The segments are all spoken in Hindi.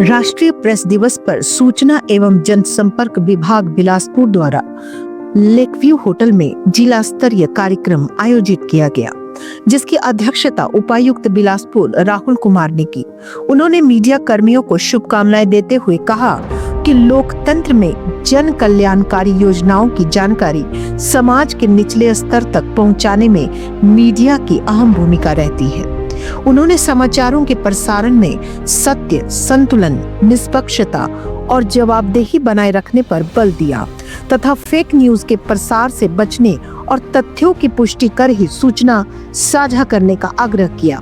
राष्ट्रीय प्रेस दिवस पर सूचना एवं जनसंपर्क विभाग बिलासपुर द्वारा लेकव्यू होटल में जिला स्तरीय कार्यक्रम आयोजित किया गया, जिसकी अध्यक्षता उपायुक्त बिलासपुर राहुल कुमार ने की। उन्होंने मीडिया कर्मियों को शुभकामनाएं देते हुए कहा कि लोकतंत्र में जन कल्याणकारी योजनाओं की जानकारी समाज के निचले स्तर तक पहुंचाने में मीडिया की अहम भूमिका रहती है। उन्होंने समाचारों के प्रसारण में सत्य, संतुलन, निष्पक्षता और जवाबदेही बनाए रखने पर बल दिया तथा फेक न्यूज के प्रसार से बचने और तथ्यों की पुष्टि कर ही सूचना साझा करने का आग्रह किया।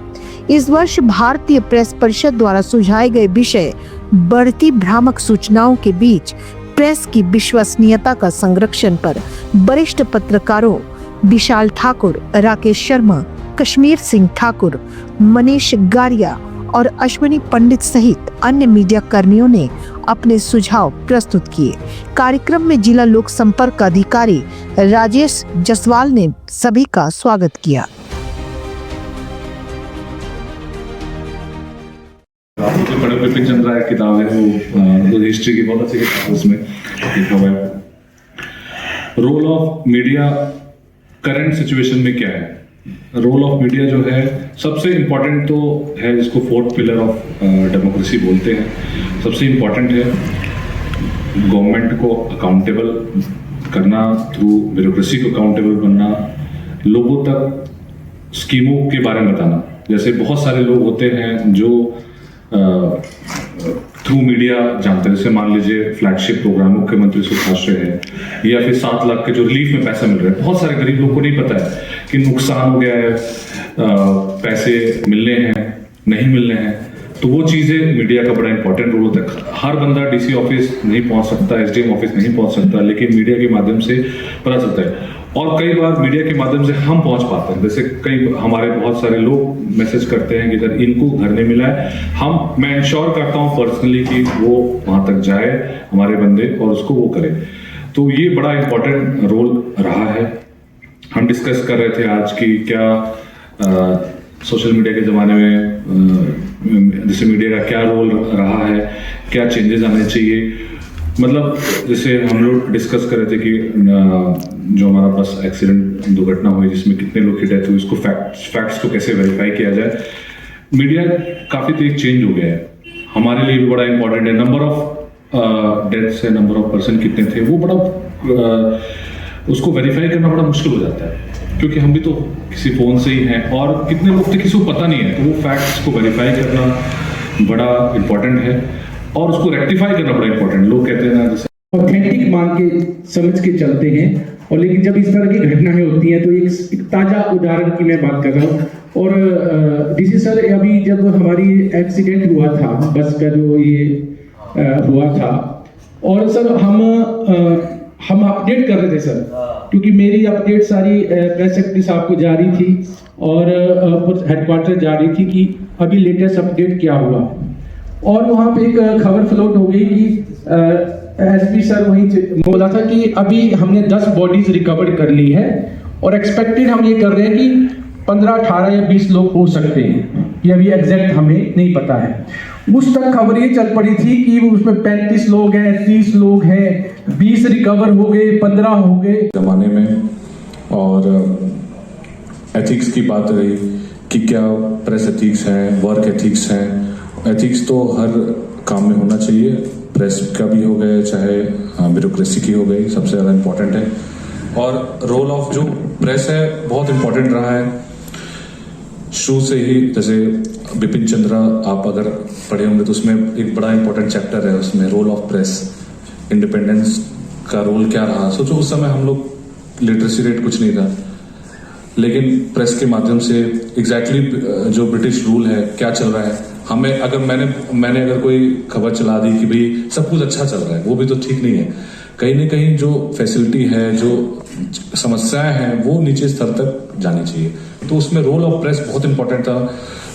इस वर्ष भारतीय प्रेस परिषद द्वारा सुझाए गए विषय बढ़ती भ्रामक सूचनाओं के बीच प्रेस की विश्वसनीयता का संरक्षण पर वरिष्ठ पत्रकारों विशाल ठाकुर, राकेश शर्मा, कश्मीर सिंह ठाकुर, मनीष गारिया और अश्विनी पंडित सहित अन्य मीडिया कर्मियों ने अपने सुझाव प्रस्तुत किए। कार्यक्रम में जिला लोक संपर्क अधिकारी राजेश जसवाल ने सभी का स्वागत किया। जो बड़े बिपिन चंद्रा एक किताब है वो हिस्ट्री की बहुत अच्छी किताब है, उसमें लिखा हुआ है role of media current situation में क्या है। रोल ऑफ मीडिया जो है सबसे इम्पोर्टेंट तो है, इसको फोर्थ पिलर ऑफ डेमोक्रेसी बोलते हैं। सबसे इम्पोर्टेंट है गवर्नमेंट को अकाउंटेबल करना, थ्रू ब्यूरोक्रेसी को अकाउंटेबल बनना, लोगों तक स्कीमों के बारे में बताना। जैसे बहुत सारे लोग होते हैं जो थ्रू मीडिया जानते हैं, जैसे मान लीजिए फ्लैगशिप प्रोग्राम मुख्यमंत्री सुखाश्रय है या फिर 7 लाख के जो रिलीफ में पैसा मिल रहा है। बहुत सारे गरीब लोगों को नहीं पता है कि नुकसान हो गया है, पैसे मिलने हैं, नहीं मिलने हैं, तो वो चीज़ें मीडिया का बड़ा इंपॉर्टेंट रोल होता है। हर बंदा डीसी ऑफिस नहीं पहुंच सकता, एसडीएम ऑफिस नहीं पहुंच सकता, लेकिन मीडिया के माध्यम से पता चलता है। और कई बार मीडिया के माध्यम से हम पहुंच पाते हैं। जैसे कई हमारे बहुत सारे लोग मैसेज करते हैं कि अगर इनको घर नहीं मिला है, मैं इंश्योर करता हूं पर्सनली कि वो वहां तक जाए हमारे बंदे और उसको वो करे। तो ये बड़ा इंपॉर्टेंट रोल रहा है। हम डिस्कस कर रहे थे आज की क्या सोशल मीडिया के ज़माने में जैसे मीडिया का क्या रोल रहा है, क्या चेंजेस आने चाहिए। मतलब जैसे हम लोग डिस्कस कर रहे थे कि जो हमारा बस एक्सीडेंट दुर्घटना हुई जिसमें कितने लोग की डेथ हुई, इसको फैक्ट्स को कैसे वेरीफाई किया जाए। मीडिया काफ़ी तेज चेंज हो गया है, हमारे लिए भी बड़ा इंपॉर्टेंट है। नंबर ऑफ डेथ्स है, नंबर ऑफ पर्सन कितने थे, वो बड़ा उसको वेरीफाई करना बड़ा मुश्किल हो जाता है, क्योंकि हम भी तो किसी फ़ोन से ही हैं और कितने लोग थे किसी को पता नहीं है। तो वो फैक्ट्स को वेरीफाई करना बड़ा इंपॉर्टेंट है और उसको रेक्टिफाई करना बड़ा इंपॉर्टेंट। लोग कहते हैं ना जैसे ऑथेंटिक मान के समझ के चलते हैं, और लेकिन जब इस तरह की घटनाएं होती हैं तो एक ताज़ा उदाहरण की मैं बात कर रहा हूँ। और डीसी सर, अभी जब हमारी एक्सीडेंट हुआ था बस का जो ये हुआ था, और सर हम अपडेट कर रहे थे सर, क्योंकि मेरी अपडेट सारी प्रेस सेक्रेटरी साहब को जा रही थी और हेडक्वार्टर जा रही थी कि अभी लेटेस्ट अपडेट क्या हुआ। और वहाँ पे एक खबर फ्लोट हो गई कि एसपी सर वहीं बोला था कि अभी हमने 10 बॉडीज रिकवर कर ली है और एक्सपेक्टेड हम ये कर रहे हैं कि 15, 18 या 20 लोग हो सकते हैं, ये अभी एग्जैक्ट हमें नहीं पता है। उस तक खबर ये चल पड़ी थी कि उसमें 35 लोग हैं, 30 लोग हैं, 20 रिकवर हो गए, 15 हो गए जमाने में। और एथिक्स की बात रही कि क्या प्रेस एथिक्स हैं, वर्क एथिक्स हैं। एथिक्स तो हर काम में होना चाहिए, प्रेस का भी हो गए चाहे ब्यूरोक्रेसी की हो गई, सबसे ज़्यादा इम्पोर्टेंट है। और रोल ऑफ जो प्रेस है बहुत इम्पोर्टेंट रहा है शुरू से ही। जैसे बिपिन चंद्रा आप अगर पढ़े होंगे तो उसमें एक बड़ा इंपॉर्टेंट चैप्टर है, उसमें रोल ऑफ प्रेस, इंडिपेंडेंस का रोल क्या रहा। सोचो उस समय हम लोग लिटरेसी रेट कुछ नहीं था, लेकिन प्रेस के माध्यम से एग्जैक्टली जो ब्रिटिश रूल है क्या चल रहा है, हमें अगर मैंने अगर कोई खबर चला दी कि भाई सब कुछ अच्छा चल रहा है, वो भी तो ठीक नहीं है। कहीं ना कहीं जो फैसिलिटी है, जो समस्याएं हैं, वो नीचे स्तर तक जानी चाहिए। तो उसमें रोल ऑफ प्रेस बहुत इंपॉर्टेंट था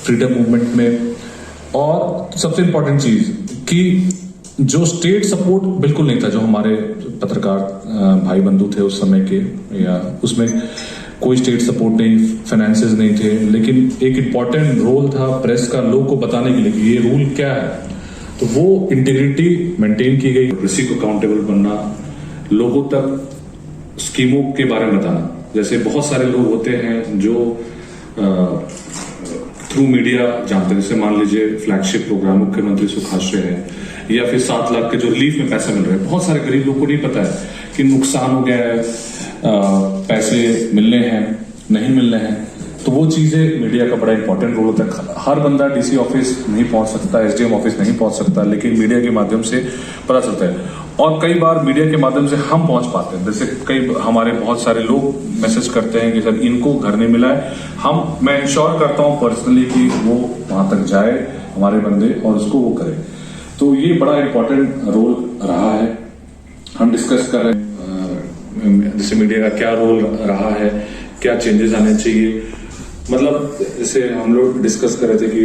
फ्रीडम मूवमेंट में। और सबसे इंपॉर्टेंट चीज कि जो स्टेट सपोर्ट बिल्कुल नहीं था, जो हमारे पत्रकार भाई बंधु थे उस समय के, या उसमें कोई स्टेट सपोर्ट नहीं, फाइनेंसेस नहीं थे, लेकिन एक इम्पॉर्टेंट रोल था प्रेस का लोग को बताने के लिए कि ये रूल क्या है। तो वो इंटीग्रिटी मेंटेन की गई। किसी को अकाउंटेबल बनना, लोगों तक स्कीमों के बारे में बताना। जैसे बहुत सारे लोग होते हैं जो थ्रू मीडिया जानते हैं, जैसे मान लीजिए फ्लैगशिप प्रोग्राम मुख्यमंत्री सुखाश्रय है या फिर 7 लाख के जो रिलीफ में पैसे मिल रहे हैं, बहुत सारे गरीब लोगों को नहीं पता है कि नुकसान हो गया है, पैसे मिलने हैं नहीं मिलने हैं। तो वो चीजें मीडिया का बड़ा इंपॉर्टेंट रोल होता है। हर बंदा डीसी ऑफिस नहीं पहुंच सकता, एसडीएम ऑफिस नहीं पहुंच सकता, लेकिन मीडिया के माध्यम से पता चलता है। और कई बार मीडिया के माध्यम से हम पहुंच पाते हैं। जैसे कई हमारे बहुत सारे लोग मैसेज करते हैं कि सर इनको घर नहीं मिला है। मैं इंश्योर करता हूं पर्सनली कि वो वहां तक जाए हमारे बंदे और उसको वो करें। तो ये बड़ा इंपॉर्टेंट रोल रहा है। हम डिस्कस कर रहे हैं जैसे मीडिया का क्या रोल रहा है, क्या चेंजेस आने चाहिए। मतलब जैसे हम लोग डिस्कस कर रहे थे कि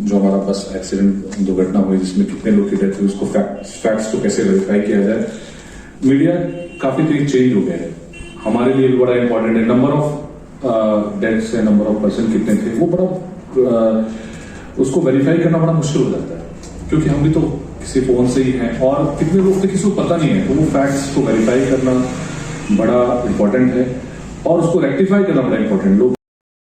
जो हमारा बस एक्सीडेंट दुर्घटना हुई जिसमें कितने लोग की डेथ हुई, उसको फैक्ट्स को कैसे वेरीफाई किया जाए। मीडिया काफी तेज चेंज हो गया है, हमारे लिए बड़ा इंपॉर्टेंट है। नंबर ऑफ डेथ्स है, नंबर ऑफ पर्सन कितने थे, वो बड़ा उसको वेरीफाई करना बड़ा मुश्किल हो जाता है, क्योंकि हम भी तो किसी फोन से ही हैं और कितने लोग थे किसी को पता नहीं है। तो वो फैक्ट्स को वेरीफाई करना बड़ा इंपॉर्टेंट है और उसको रेक्टिफाई करना बड़ा इंपॉर्टेंट। लोग